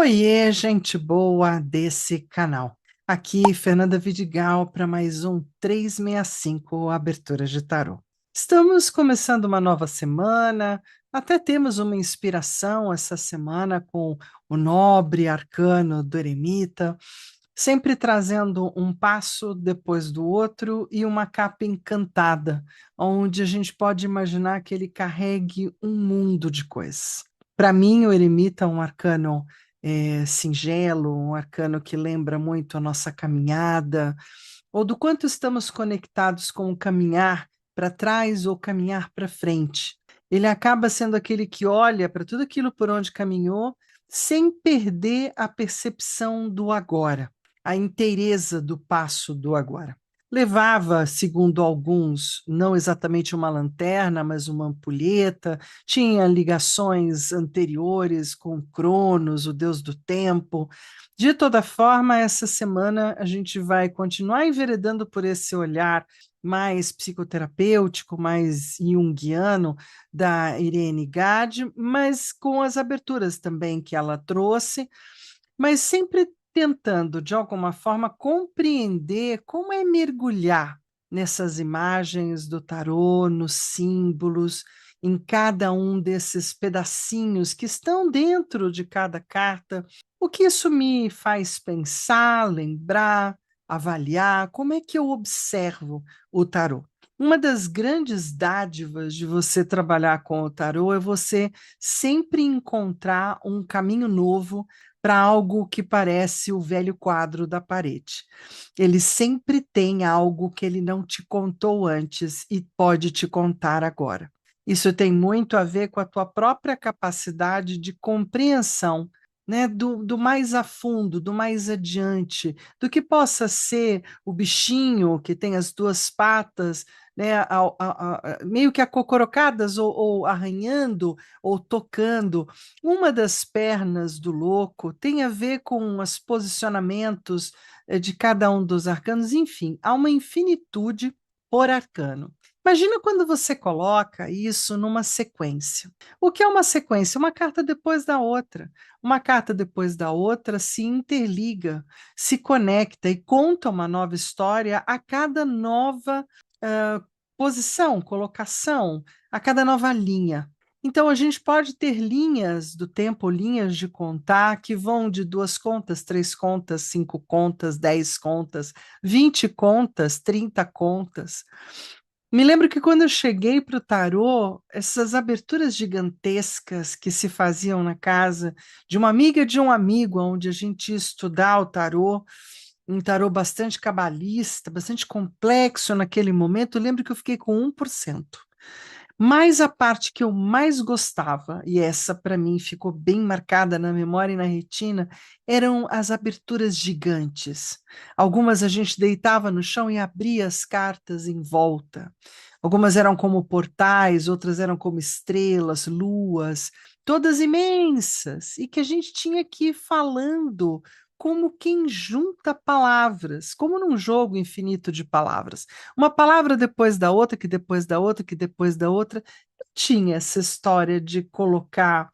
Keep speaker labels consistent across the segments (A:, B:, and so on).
A: Oiê, gente boa desse canal. Aqui, Fernanda Vidigal, para mais um 365 Abertura de Tarô. Estamos começando uma nova semana, até temos uma inspiração essa semana com o nobre arcano do eremita, sempre trazendo um passo depois do outro e uma capa encantada, onde a gente pode imaginar que ele carregue um mundo de coisas. Para mim, o eremita é um arcano singelo, um arcano que lembra muito a nossa caminhada, ou do quanto estamos conectados com o caminhar para trás ou caminhar para frente. Ele acaba sendo aquele que olha para tudo aquilo por onde caminhou, sem perder a percepção do agora, a inteireza do passo do agora. Levava, segundo alguns, não exatamente uma lanterna, mas uma ampulheta, tinha ligações anteriores com Cronos, o deus do tempo. De toda forma, essa semana a gente vai continuar enveredando por esse olhar mais psicoterapêutico, mais junguiano da Irene Gade, mas com as aberturas também que ela trouxe, mas sempre tentando, de alguma forma, compreender como é mergulhar nessas imagens do tarô, nos símbolos, em cada um desses pedacinhos que estão dentro de cada carta. O que isso me faz pensar, lembrar, avaliar, como é que eu observo o tarô? Uma das grandes dádivas de você trabalhar com o tarô é você sempre encontrar um caminho novo para algo que parece o velho quadro da parede. Ele sempre tem algo que ele não te contou antes e pode te contar agora. Isso tem muito a ver com a tua própria capacidade de compreensão, né, do mais a fundo, do mais adiante, do que possa ser o bichinho que tem as duas patas, né, meio que acocorocadas ou arranhando ou tocando. Uma das pernas do louco tem a ver com os posicionamentos de cada um dos arcanos, enfim, há uma infinitude por arcano. Imagina quando você coloca isso numa sequência. O que é uma sequência? Uma carta depois da outra. Uma carta depois da outra se interliga, se conecta e conta uma nova história a cada nova posição, colocação, a cada nova linha. Então, a gente pode ter linhas do tempo, linhas de contar, que vão de 2 contas, 3 contas, 5 contas, 10 contas, 20 contas, 30 contas. Me lembro que quando eu cheguei para o tarô, essas aberturas gigantescas que se faziam na casa de uma amiga de um amigo, onde a gente ia estudar o tarô, um tarô bastante cabalista, bastante complexo naquele momento, eu lembro que eu fiquei com 1%. Mas a parte que eu mais gostava, e essa para mim ficou bem marcada na memória e na retina, eram as aberturas gigantes. Algumas a gente deitava no chão e abria as cartas em volta. Algumas eram como portais, outras eram como estrelas, luas, todas imensas, e que a gente tinha que ir falando como quem junta palavras, como num jogo infinito de palavras. Uma palavra depois da outra, que depois da outra, que depois da outra. Eu tinha essa história de colocar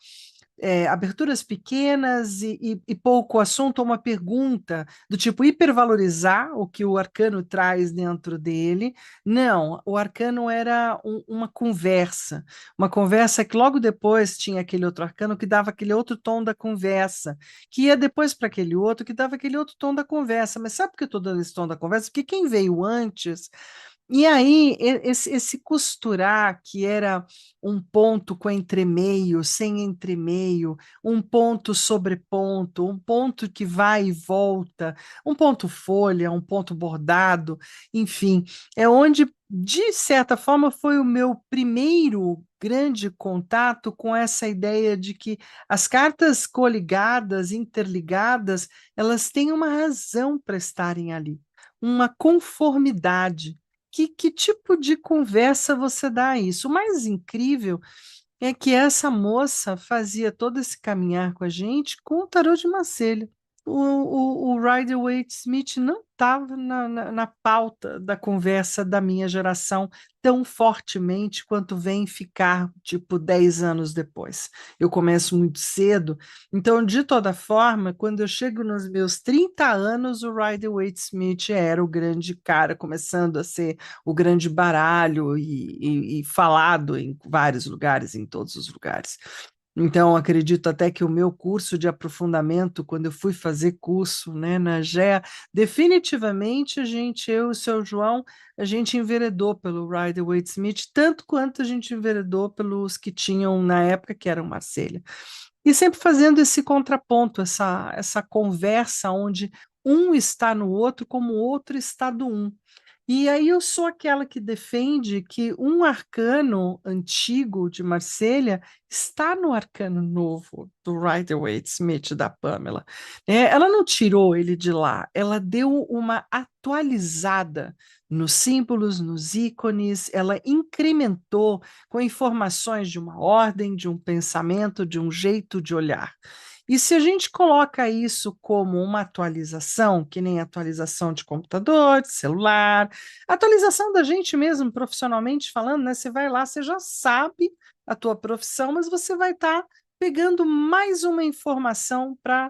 A: aberturas pequenas e pouco assunto, ou uma pergunta do tipo hipervalorizar o que o arcano traz dentro dele. Não, o arcano era uma conversa que logo depois tinha aquele outro arcano que dava aquele outro tom da conversa, que ia depois para aquele outro que dava aquele outro tom da conversa. Mas sabe por que eu estou dando esse tom da conversa? Porque quem veio antes e aí, esse costurar, que era um ponto com entremeio, sem entremeio, um ponto sobre ponto, um ponto que vai e volta, um ponto folha, um ponto bordado, enfim, é onde, de certa forma, foi o meu primeiro grande contato com essa ideia de que as cartas coligadas, interligadas, elas têm uma razão para estarem ali, uma conformidade. Que tipo de conversa você dá a isso? O mais incrível é que essa moça fazia todo esse caminhar com a gente com o tarô de Marselha. o Rider-Waite-Smith não estava na pauta da conversa da minha geração tão fortemente quanto vem ficar, tipo, 10 anos depois. Eu começo muito cedo, então, de toda forma, quando eu chego nos meus 30 anos, o Rider-Waite-Smith era o grande cara, começando a ser o grande baralho e falado em vários lugares, em todos os lugares. Então, acredito até que o meu curso de aprofundamento, quando eu fui fazer curso, né, na GEA, definitivamente eu e o seu João, a gente enveredou pelo Rider-Waite-Smith, tanto quanto a gente enveredou pelos que tinham na época, que eram Marselha. E sempre fazendo esse contraponto, essa conversa onde um está no outro como o outro está do um. E aí eu sou aquela que defende que um arcano antigo de Marselha está no arcano novo do Rider-Waite-Smith da Pamela. Ela não tirou ele de lá, ela deu uma atualizada nos símbolos, nos ícones, ela incrementou com informações de uma ordem, de um pensamento, de um jeito de olhar. E se a gente coloca isso como uma atualização, que nem atualização de computador, de celular, atualização da gente mesmo, profissionalmente falando, né? Você vai lá, você já sabe a tua profissão, mas você vai estar pegando mais uma informação para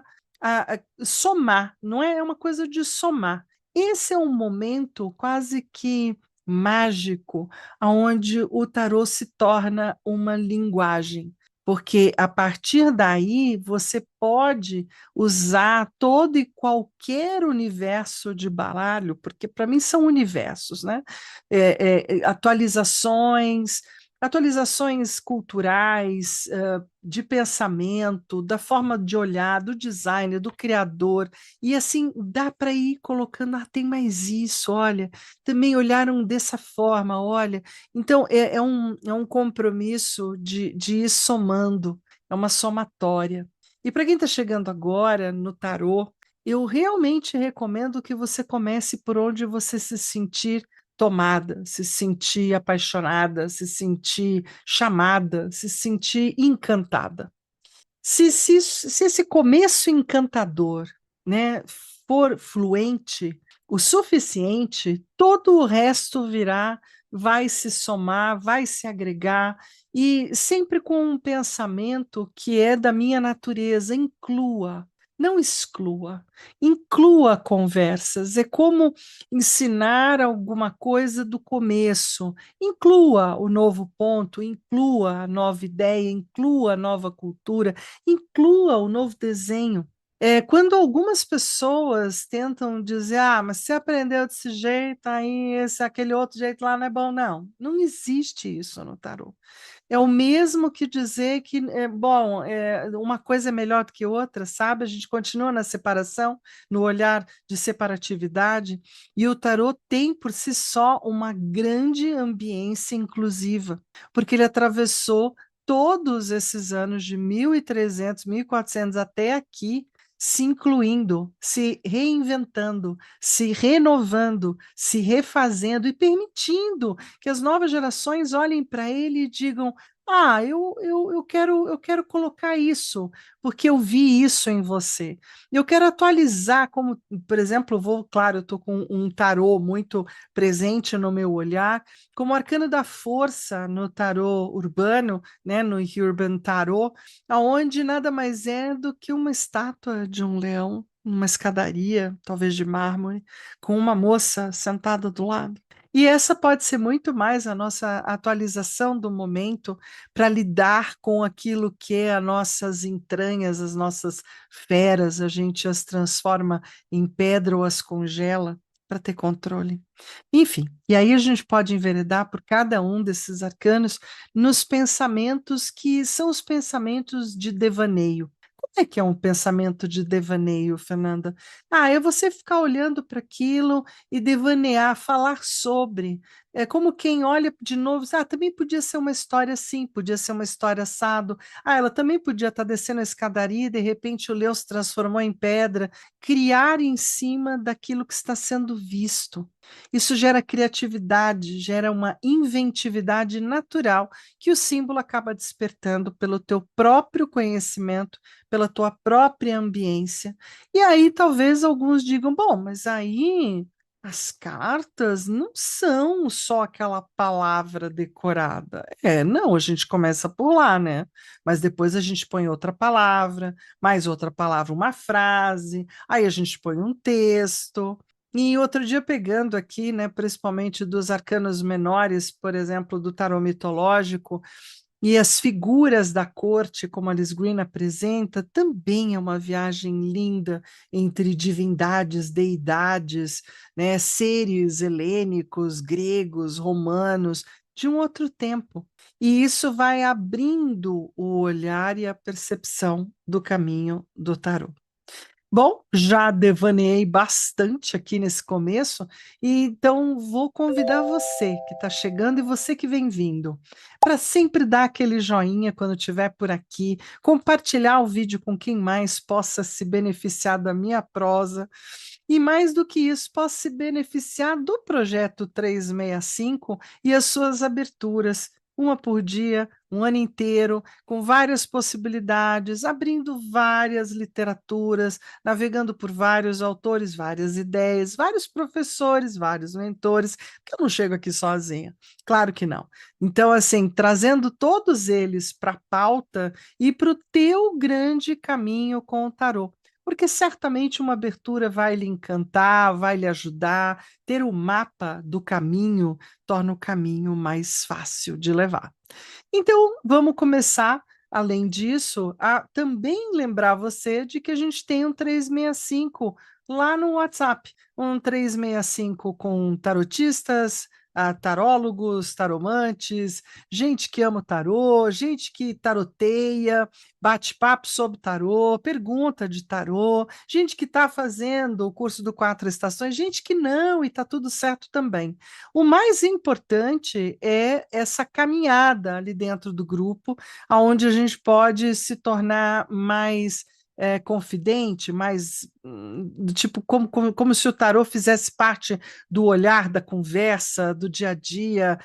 A: somar, não é? É uma coisa de somar. Esse é um momento quase que mágico, onde o tarô se torna uma linguagem, porque a partir daí você pode usar todo e qualquer universo de baralho, porque para mim são universos, né? Atualizações, atualizações culturais, de pensamento, da forma de olhar, do design, do criador, e assim dá para ir colocando, tem mais isso, olha, também olharam dessa forma, olha. Então é um compromisso de ir somando, é uma somatória. E para quem está chegando agora no tarô, eu realmente recomendo que você comece por onde você se sentir tomada, se sentir apaixonada, se sentir chamada, se sentir encantada. Se esse começo encantador, né, for fluente o suficiente, todo o resto virá, vai se somar, vai se agregar, e sempre com um pensamento que é da minha natureza, inclua, não exclua, inclua conversas. É como ensinar alguma coisa do começo. Inclua o novo ponto, inclua a nova ideia, inclua a nova cultura, inclua o novo desenho. Quando algumas pessoas tentam dizer, mas você aprendeu desse jeito, aí aquele outro jeito lá não é bom, não. Não existe isso no tarô. É o mesmo que dizer que, bom, uma coisa é melhor do que outra, sabe? A gente continua na separação, no olhar de separatividade, e o tarô tem por si só uma grande ambiência inclusiva, porque ele atravessou todos esses anos de 1300, 1400 até aqui, se incluindo, se reinventando, se renovando, se refazendo e permitindo que as novas gerações olhem para ele e digam: eu quero colocar isso, porque eu vi isso em você. Eu quero atualizar, como, por exemplo, claro, eu estou com um tarô muito presente no meu olhar, como arcano da força no tarô urbano, né, no Urban Tarot, aonde nada mais é do que uma estátua de um leão, uma escadaria, talvez de mármore, com uma moça sentada do lado. E essa pode ser muito mais a nossa atualização do momento para lidar com aquilo que é as nossas entranhas, as nossas feras, a gente as transforma em pedra ou as congela para ter controle. Enfim, e aí a gente pode enveredar por cada um desses arcanos nos pensamentos que são os pensamentos de devaneio. Como é que é um pensamento de devaneio, Fernanda? É você ficar olhando para aquilo e devanear, falar sobre. É como quem olha de novo, também podia ser uma história assim, podia ser uma história assado. Ela também podia estar descendo a escadaria e de repente o Leo se transformou em pedra. Criar em cima daquilo que está sendo visto. Isso gera criatividade, gera uma inventividade natural que o símbolo acaba despertando pelo teu próprio conhecimento, pela tua própria ambiência. E aí talvez alguns digam, bom, mas aí as cartas não são só aquela palavra decorada. Não, a gente começa por lá, né? Mas depois a gente põe outra palavra, mais outra palavra, uma frase, aí a gente põe um texto. E outro dia, pegando aqui, né, principalmente dos arcanos menores, por exemplo, do tarô mitológico, e as figuras da corte, como Alice Green apresenta, também é uma viagem linda entre divindades, deidades, né, seres helênicos, gregos, romanos, de um outro tempo. E isso vai abrindo o olhar e a percepção do caminho do tarô. Bom, já devaneei bastante aqui nesse começo, e então vou convidar você que está chegando e você que vem vindo, para sempre dar aquele joinha quando estiver por aqui, compartilhar o vídeo com quem mais possa se beneficiar da minha prosa, e mais do que isso, possa se beneficiar do projeto 365 e as suas aberturas, uma por dia, um ano inteiro, com várias possibilidades, abrindo várias literaturas, navegando por vários autores, várias ideias, vários professores, vários mentores, que eu não chego aqui sozinha. Claro que não. Então, assim, trazendo todos eles para a pauta e para o teu grande caminho com o tarô. Porque certamente uma abertura vai lhe encantar, vai lhe ajudar. Ter o mapa do caminho torna o caminho mais fácil de levar. Então, vamos começar, além disso, a também lembrar você de que a gente tem um 365 lá no WhatsApp, um 365 com tarotistas, tarólogos, taromantes, gente que ama o tarô, gente que taroteia, bate-papo sobre tarô, pergunta de tarô, gente que está fazendo o curso do Quatro Estações, gente que não, e está tudo certo também. O mais importante é essa caminhada ali dentro do grupo, onde a gente pode se tornar mais confidente, mais do tipo como se o tarô fizesse parte do olhar, da conversa, do dia a dia,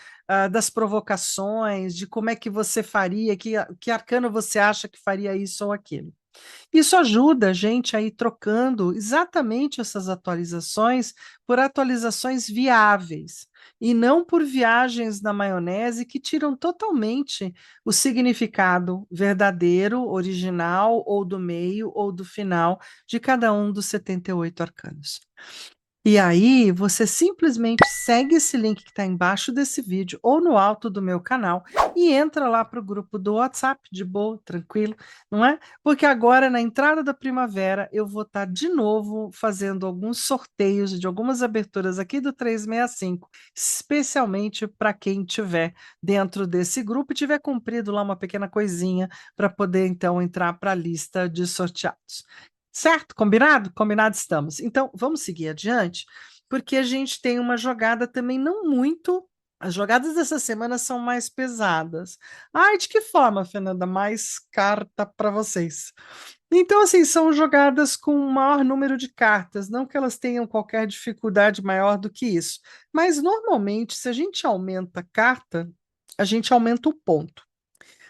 A: das provocações, de como é que você faria, que arcano você acha que faria isso ou aquilo. Isso ajuda a gente a ir trocando exatamente essas atualizações por atualizações viáveis e não por viagens na maionese que tiram totalmente o significado verdadeiro, original, ou do meio, ou do final de cada um dos 78 arcanos. E aí, você simplesmente segue esse link que está embaixo desse vídeo ou no alto do meu canal e entra lá para o grupo do WhatsApp, de boa, tranquilo, não é? Porque agora, na entrada da primavera, eu vou estar de novo fazendo alguns sorteios de algumas aberturas aqui do 365, especialmente para quem tiver dentro desse grupo e tiver cumprido lá uma pequena coisinha para poder, então, entrar para a lista de sorteados. Certo? Combinado? Combinado estamos. Então, vamos seguir adiante, porque a gente tem uma jogada também não muito. As jogadas dessa semana são mais pesadas. Ai, de que forma, Fernanda? Mais carta para vocês. Então, assim, são jogadas com um maior número de cartas, não que elas tenham qualquer dificuldade maior do que isso. Mas, normalmente, se a gente aumenta a carta, a gente aumenta o ponto.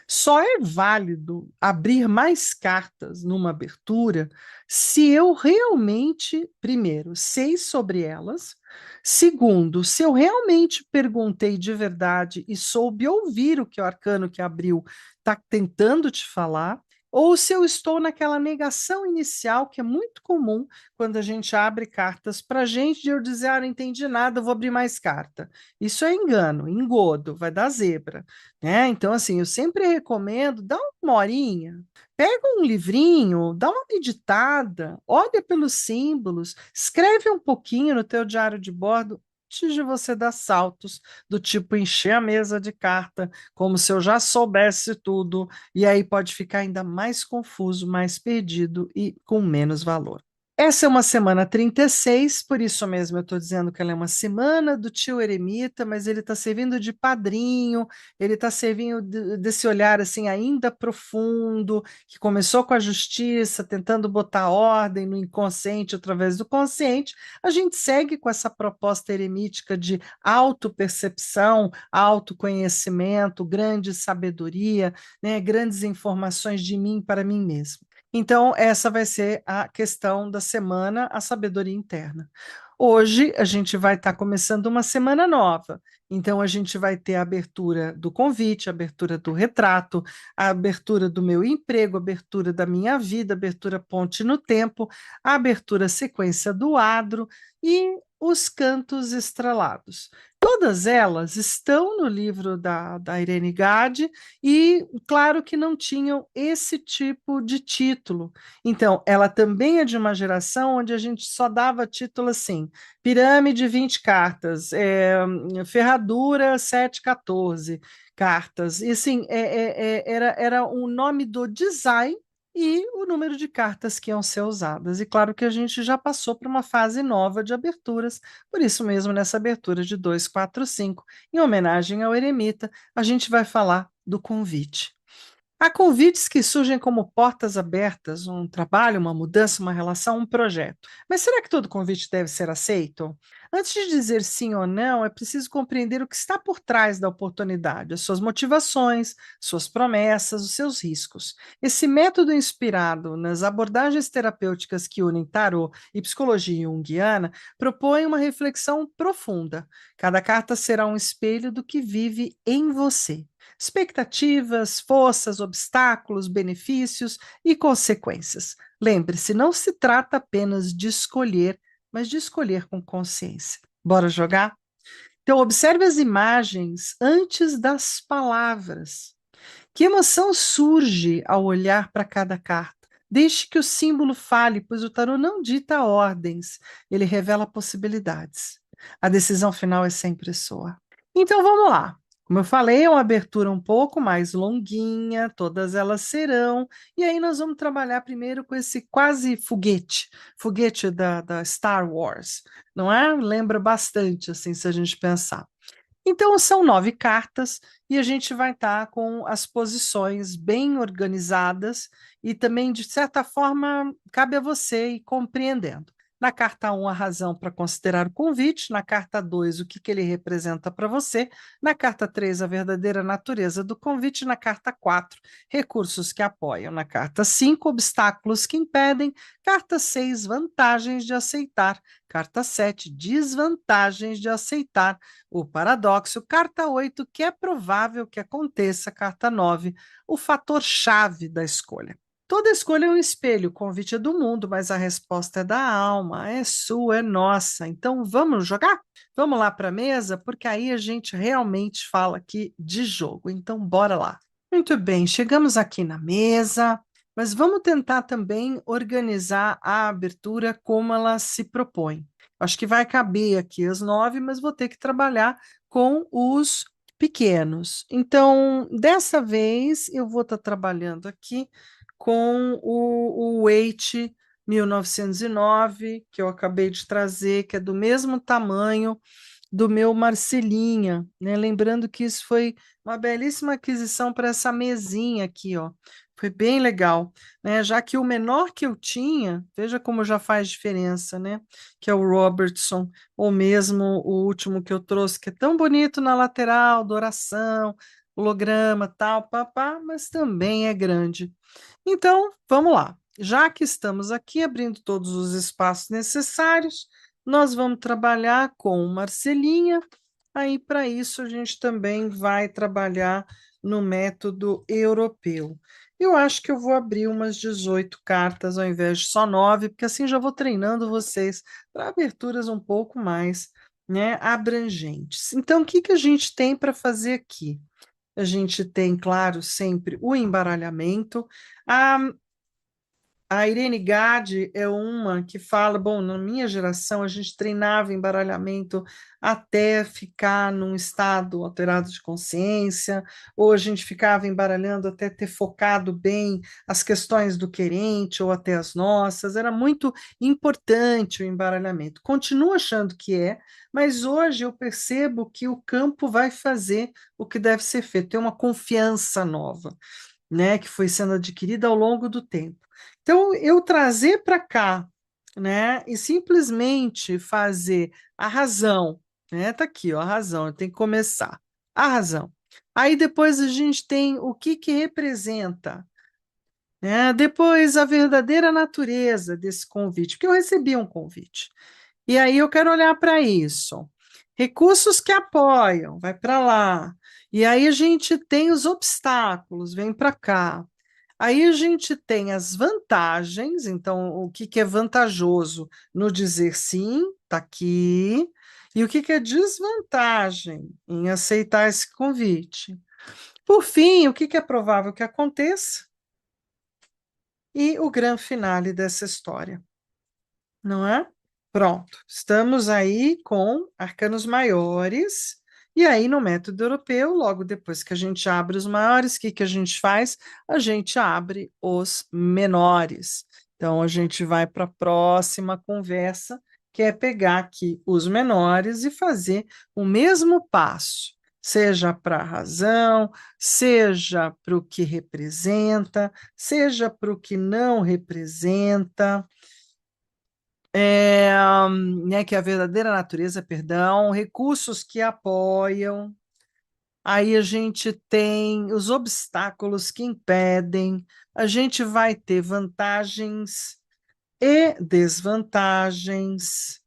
A: Só é válido abrir mais cartas numa abertura se eu realmente, primeiro, sei sobre elas, segundo, se eu realmente perguntei de verdade e soube ouvir o que o arcano que abriu está tentando te falar, ou se eu estou naquela negação inicial que é muito comum quando a gente abre cartas para a gente, de eu dizer, não entendi nada, eu vou abrir mais carta. Isso é engano, engodo, vai dar zebra. Então, assim, eu sempre recomendo, dá uma horinha, pega um livrinho, dá uma meditada, olha pelos símbolos, escreve um pouquinho no teu diário de bordo antes de você dar saltos, do tipo encher a mesa de carta, como se eu já soubesse tudo, e aí pode ficar ainda mais confuso, mais perdido e com menos valor. Essa é uma semana 36, por isso mesmo eu estou dizendo que ela é uma semana do tio Eremita, mas ele está servindo de padrinho, ele está servindo desse olhar assim ainda profundo, que começou com a justiça, tentando botar ordem no inconsciente através do consciente. A gente segue com essa proposta eremítica de autopercepção, autoconhecimento, grande sabedoria, né, grandes informações de mim para mim mesmo. Então, essa vai ser a questão da semana, a sabedoria interna. Hoje, a gente vai estar começando uma semana nova. Então, a gente vai ter a abertura do convite, a abertura do retrato, a abertura do meu emprego, a abertura da minha vida, a abertura ponte no tempo, a abertura sequência do adro e os cantos estrelados. Todas elas estão no livro da Irene Gade e, claro, que não tinham esse tipo de título. Então, ela também é de uma geração onde a gente só dava título assim: pirâmide 20 cartas, ferradura 714 cartas. E assim, era o nome do design e o número de cartas que iam ser usadas. E claro que a gente já passou para uma fase nova de aberturas, por isso mesmo, nessa abertura de 245, em homenagem ao eremita, a gente vai falar do convite. Há convites que surgem como portas abertas, um trabalho, uma mudança, uma relação, um projeto. Mas será que todo convite deve ser aceito? Antes de dizer sim ou não, é preciso compreender o que está por trás da oportunidade, as suas motivações, suas promessas, os seus riscos. Esse método inspirado nas abordagens terapêuticas que unem tarô e psicologia junguiana propõe uma reflexão profunda. Cada carta será um espelho do que vive em você. Expectativas, forças, obstáculos, benefícios e consequências. Lembre-se, não se trata apenas de escolher, mas de escolher com consciência. Bora jogar? Então, observe as imagens antes das palavras. Que emoção surge ao olhar para cada carta? Deixe que o símbolo fale, pois o tarô não dita ordens, ele revela possibilidades. A decisão final é sempre sua. Então vamos lá. Como eu falei, é uma abertura um pouco mais longuinha, todas elas serão, e aí nós vamos trabalhar primeiro com esse quase foguete, foguete da Star Wars, não é? Lembra bastante, assim, se a gente pensar. Então, são 9 cartas e a gente vai estar com as posições bem organizadas e também, de certa forma, cabe a você ir compreendendo. Na carta 1, a razão para considerar o convite. Na carta 2, o que, que ele representa para você. Na carta 3, a verdadeira natureza do convite. Na carta 4, recursos que apoiam. Na carta 5, obstáculos que impedem. Carta 6, vantagens de aceitar. Carta 7, desvantagens de aceitar o paradoxo. Carta 8, que é provável que aconteça. Carta 9, o fator chave da escolha. Toda escolha é um espelho, o convite é do mundo, mas a resposta é da alma, é sua, é nossa. Então vamos jogar? Vamos lá para a mesa, porque aí a gente realmente fala aqui de jogo. Então bora lá. Muito bem, chegamos aqui na mesa, mas vamos tentar também organizar a abertura como ela se propõe. Acho que vai caber aqui as 9, mas vou ter que trabalhar com os pequenos. Então, dessa vez, eu vou estar trabalhando aqui com o Weight 1909, que eu acabei de trazer, que é do mesmo tamanho do meu Marcelinha, né? Lembrando que isso foi uma belíssima aquisição para essa mesinha aqui, ó. Foi bem legal, né? Já que o menor que eu tinha, veja como já faz diferença, né? Que é o Robertson, ou mesmo o último que eu trouxe, que é tão bonito na lateral, douração, holograma, tal, papá, mas também é grande. Então, vamos lá. Já que estamos aqui abrindo todos os espaços necessários, nós vamos trabalhar com Marcelinha. Aí, para isso, a gente também vai trabalhar no método europeu. Eu acho que eu vou abrir umas 18 cartas ao invés de só 9, porque assim já vou treinando vocês para aberturas um pouco mais, né, abrangentes. Então, o que que a gente tem para fazer aqui? A gente tem, claro, sempre o embaralhamento. A A Irene Gade é uma que fala, bom, na minha geração a gente treinava embaralhamento até ficar num estado alterado de consciência, ou a gente ficava embaralhando até ter focado bem as questões do querente ou até as nossas. Era muito importante o embaralhamento. Continuo achando que é, mas hoje eu percebo que o campo vai fazer o que deve ser feito, tem uma confiança nova, né, que foi sendo adquirida ao longo do tempo. Então, eu trazer para cá, né, e simplesmente fazer a razão, né, tá aqui, ó, a razão, eu tenho que começar. A razão. Aí depois a gente tem o que que representa, né? Depois a verdadeira natureza desse convite, porque eu recebi um convite. E aí eu quero olhar para isso. Recursos que apoiam, vai para lá. E aí a gente tem os obstáculos, vem para cá. Aí a gente tem as vantagens, então o que que é vantajoso no dizer sim, está aqui, e o que que é desvantagem em aceitar esse convite. Por fim, o que que é provável que aconteça e o grande finale dessa história, não é? Pronto, estamos aí com arcanos maiores, e aí no método europeu, logo depois que a gente abre os maiores, o que que a gente faz? A gente abre os menores. Então a gente vai para a próxima conversa, que é pegar aqui os menores e fazer o mesmo passo, seja para a razão, seja para o que representa, seja para o que não representa, né, que é a verdadeira natureza, perdão, recursos que apoiam. Aí a gente tem os obstáculos que impedem, a gente vai ter vantagens e desvantagens.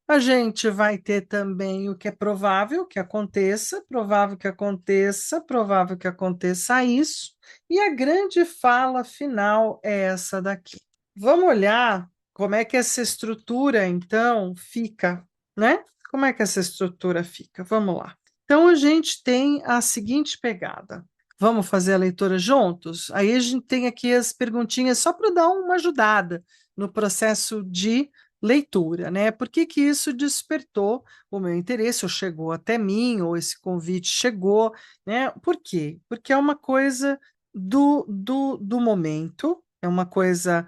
A: A gente vai ter também o que é provável que aconteça, provável que aconteça, provável que aconteça isso. E a grande fala final é essa daqui. Vamos olhar como é que essa estrutura, então, fica, né? Como é que essa estrutura fica? Vamos lá. Então, a gente tem a seguinte pegada. Vamos fazer a leitura juntos? Aí a gente tem aqui as perguntinhas só para dar uma ajudada no processo de leitura, né? Por que que isso despertou o meu interesse, ou chegou até mim, ou esse convite chegou, né? Por quê? Porque é uma coisa do momento, é uma coisa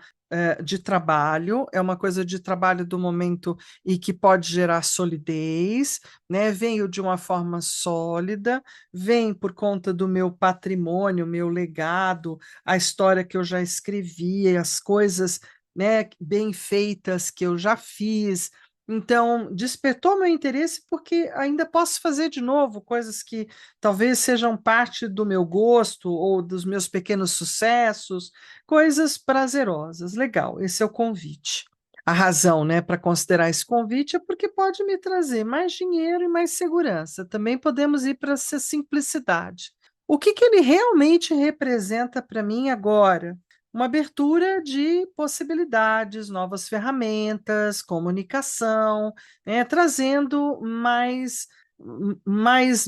A: de trabalho, é uma coisa de trabalho do momento e que pode gerar solidez, né? Venho de uma forma sólida, vem por conta do meu patrimônio, meu legado, a história que eu já escrevi, as coisas, né, bem feitas que eu já fiz. Então, despertou meu interesse porque ainda posso fazer de novo coisas que talvez sejam parte do meu gosto ou dos meus pequenos sucessos, coisas prazerosas. Legal, esse é o convite. A razão, né, para considerar esse convite é porque pode me trazer mais dinheiro e mais segurança. Também podemos ir para essa simplicidade. O que que ele realmente representa para mim agora? Uma abertura de possibilidades, novas ferramentas, comunicação, né, trazendo mais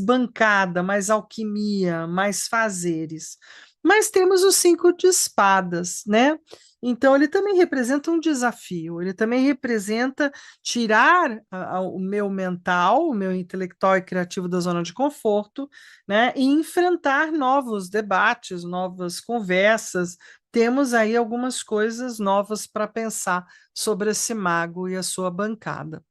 A: bancada, mais alquimia, mais fazeres. Mas temos os cinco de espadas, né? Então, ele também representa um desafio, ele também representa tirar o meu mental, o meu intelectual e criativo da zona de conforto, né? E enfrentar novos debates, novas conversas. Temos aí algumas coisas novas para pensar sobre esse mago e a sua bancada.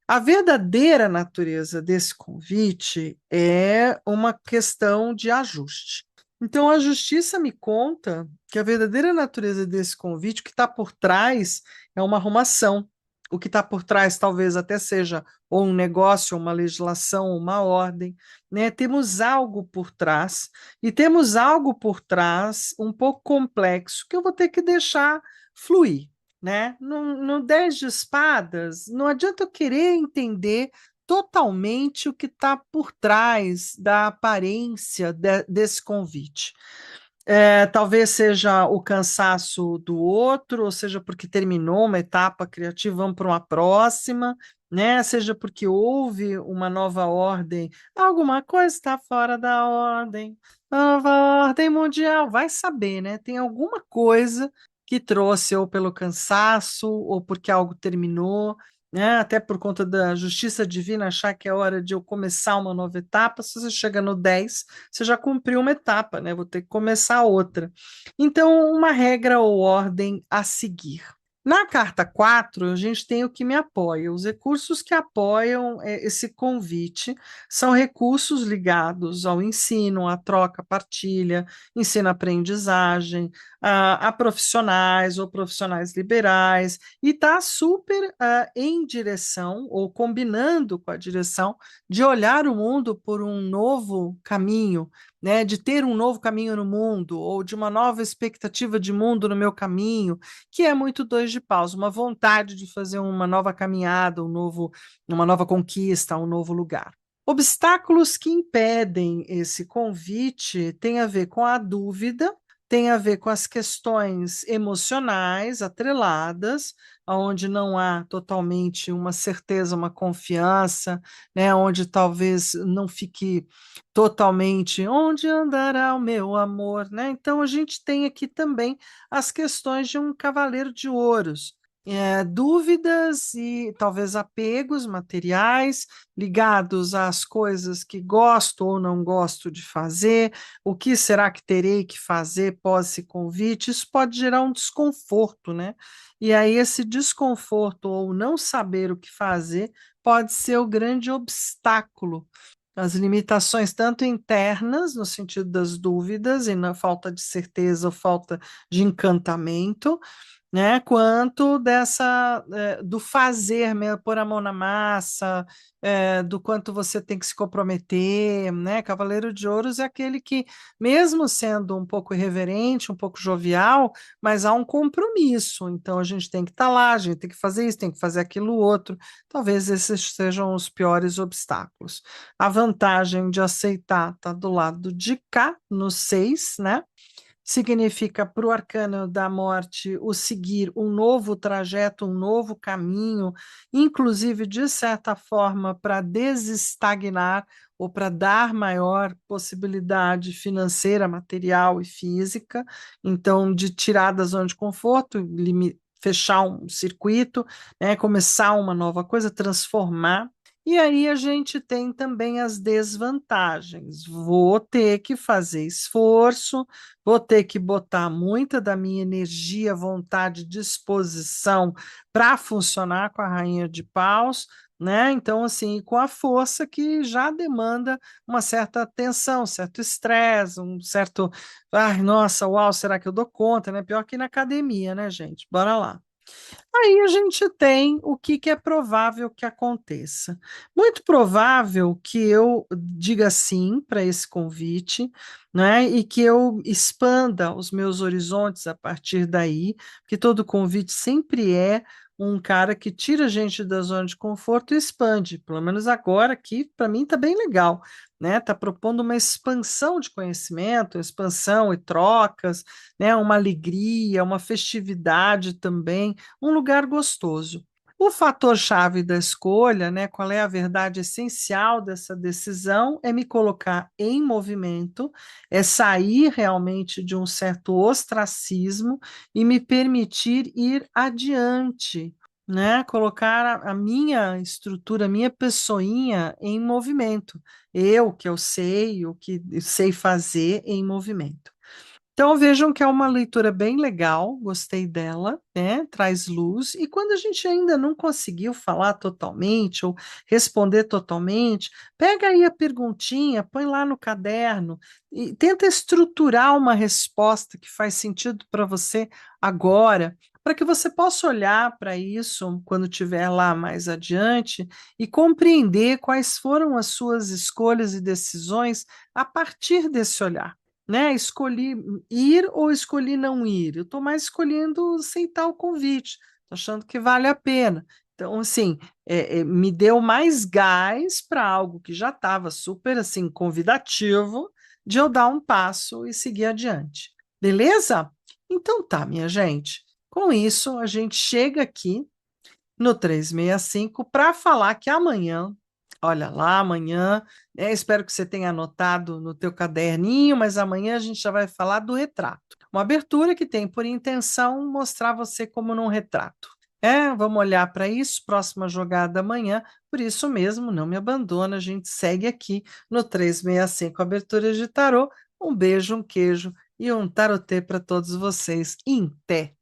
A: A verdadeira natureza desse convite é uma questão de ajuste. Então, a justiça me conta que a verdadeira natureza desse convite, o que está por trás, é uma arrumação. O que está por trás talvez até seja ou um negócio, uma legislação, uma ordem, né? Temos algo por trás, e temos algo por trás um pouco complexo que eu vou ter que deixar fluir, né? No 10 de espadas, não adianta eu querer entender totalmente o que está por trás da aparência desse convite. Talvez seja o cansaço do outro, ou seja porque terminou uma etapa criativa, vamos para uma próxima, né? Seja porque houve uma nova ordem, alguma coisa está fora da ordem, nova ordem mundial, vai saber, né? Tem alguma coisa que trouxe ou pelo cansaço ou porque algo terminou, né? Até por conta da justiça divina achar que é hora de eu começar uma nova etapa. Se você chega no 10, você já cumpriu uma etapa, né? Vou ter que começar outra. Então, uma regra ou ordem a seguir. Na carta 4, a gente tem o que me apoia. Os recursos que apoiam esse convite são recursos ligados ao ensino, à troca, partilha, ensino-aprendizagem, a profissionais ou profissionais liberais, e está super em direção, ou combinando com a direção, de olhar o mundo por um novo caminho, né, de ter um novo caminho no mundo, ou de uma nova expectativa de mundo no meu caminho, que é muito dois de paus, uma vontade de fazer uma nova caminhada, uma nova conquista, um novo lugar. Obstáculos que impedem esse convite têm a ver com a dúvida, tem a ver com as questões emocionais atreladas, onde não há totalmente uma certeza, uma confiança, né, onde talvez não fique totalmente onde andará o meu amor, né? Então a gente tem aqui também as questões de um cavaleiro de ouros. Dúvidas e talvez apegos materiais ligados às coisas que gosto ou não gosto de fazer, o que será que terei que fazer pós esse convite? Isso pode gerar um desconforto, né? E aí esse desconforto ou não saber o que fazer pode ser o grande obstáculo, as limitações tanto internas, no sentido das dúvidas e na falta de certeza ou falta de encantamento, né? Quanto do fazer, mesmo, pôr a mão na massa, do quanto você tem que se comprometer, né? Cavaleiro de Ouros é aquele que, mesmo sendo um pouco irreverente, um pouco jovial, mas há um compromisso. Então a gente tem que estar lá, a gente tem que fazer isso, tem que fazer aquilo outro. Talvez esses sejam os piores obstáculos. A vantagem de aceitar está do lado de cá, no 6, né? Significa para o arcano da morte o seguir um novo trajeto, um novo caminho, inclusive, de certa forma, para desestagnar ou para dar maior possibilidade financeira, material e física, então, de tirar da zona de conforto, fechar um circuito, né, começar uma nova coisa, transformar. E aí a gente tem também as desvantagens. Vou ter que fazer esforço, vou ter que botar muita da minha energia, vontade, disposição para funcionar com a Rainha de Paus, né? Então, assim, com a força que já demanda uma certa tensão, certo estresse, um certo, ai, nossa, uau, será que eu dou conta, né? Pior que na academia, né, gente? Bora lá. Aí a gente tem o que, que é provável que aconteça. Muito provável que eu diga sim para esse convite, né, e que eu expanda os meus horizontes a partir daí, porque todo convite sempre é um cara que tira a gente da zona de conforto e expande. Pelo menos agora aqui, para mim, está bem legal, né? Está propondo uma expansão de conhecimento, expansão e trocas, né? Uma alegria, uma festividade também, um lugar gostoso. O fator-chave da escolha, né, qual é a verdade essencial dessa decisão, é me colocar em movimento, é sair realmente de um certo ostracismo e me permitir ir adiante, né, colocar a minha estrutura, a minha pessoinha em movimento. Eu, que eu sei, o que sei fazer em movimento. Então vejam que é uma leitura bem legal, gostei dela, né? Traz luz. E quando a gente ainda não conseguiu falar totalmente ou responder totalmente, pega aí a perguntinha, põe lá no caderno e tenta estruturar uma resposta que faz sentido para você agora, para que você possa olhar para isso quando estiver lá mais adiante e compreender quais foram as suas escolhas e decisões a partir desse olhar, né? Escolhi ir ou escolhi não ir? Eu estou mais escolhendo aceitar o convite, estou achando que vale a pena. Então, assim, me deu mais gás para algo que já estava super assim convidativo, de eu dar um passo e seguir adiante. Beleza? Então tá, minha gente. Com isso, a gente chega aqui no 365 para falar que amanhã, olha lá, amanhã, espero que você tenha anotado no teu caderninho, mas amanhã a gente já vai falar do retrato. Uma abertura que tem por intenção mostrar você como num retrato. É, vamos olhar para isso, próxima jogada amanhã, por isso mesmo, não me abandona, a gente segue aqui no 365 Aberturas de Tarô. Um beijo, um queijo e um tarotê para todos vocês. Em té!